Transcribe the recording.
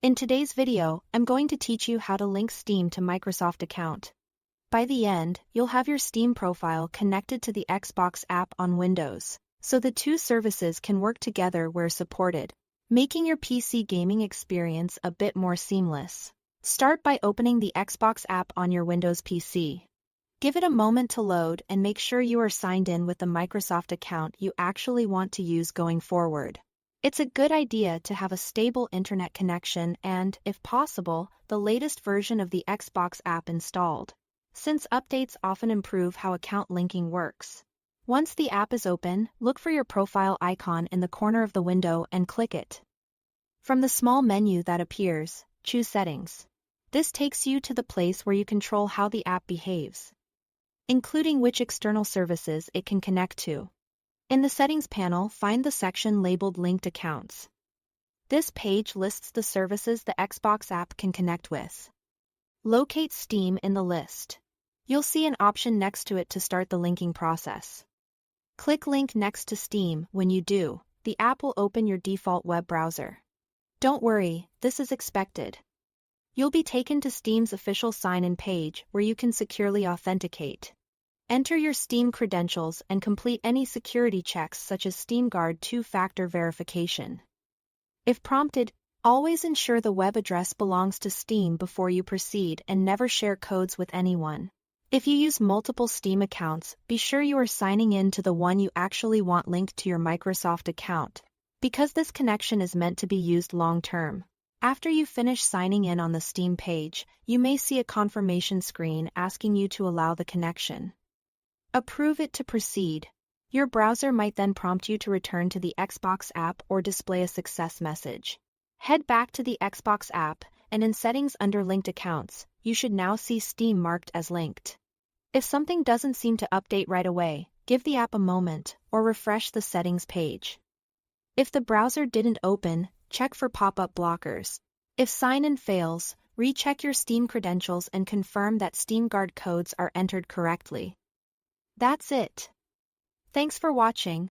In today's video, I'm going to teach you how to link Steam to Microsoft account. By the end, you'll have your Steam profile connected to the Xbox app on Windows, so the two services can work together where supported, making your PC gaming experience a bit more seamless. Start by opening the Xbox app on your Windows PC. Give it a moment to load and make sure you are signed in with the Microsoft account you actually want to use going forward. It's a good idea to have a stable internet connection and, if possible, the latest version of the Xbox app installed, since updates often improve how account linking works. Once the app is open, look for your profile icon in the corner of the window and click it. From the small menu that appears, choose Settings. This takes you to the place where you control how the app behaves, including which external services it can connect to. In the Settings panel, find the section labeled Linked Accounts. This page lists the services the Xbox app can connect with. Locate Steam in the list. You'll see an option next to it to start the linking process. Click Link next to Steam. When you do, the app will open your default web browser. Don't worry, this is expected. You'll be taken to Steam's official sign-in page where you can securely authenticate. Enter your Steam credentials and complete any security checks such as SteamGuard two-factor verification. If prompted, always ensure the web address belongs to Steam before you proceed and never share codes with anyone. If you use multiple Steam accounts, be sure you are signing in to the one you actually want linked to your Microsoft account, because this connection is meant to be used long-term. After you finish signing in on the Steam page, you may see a confirmation screen asking you to allow the connection. Approve it to proceed. Your browser might then prompt you to return to the Xbox app or display a success message. Head back to the Xbox app, and in Settings under Linked Accounts, you should now see Steam marked as linked. If something doesn't seem to update right away, give the app a moment, or refresh the Settings page. If the browser didn't open, check for pop-up blockers. If sign-in fails, recheck your Steam credentials and confirm that SteamGuard codes are entered correctly. That's it. Thanks for watching.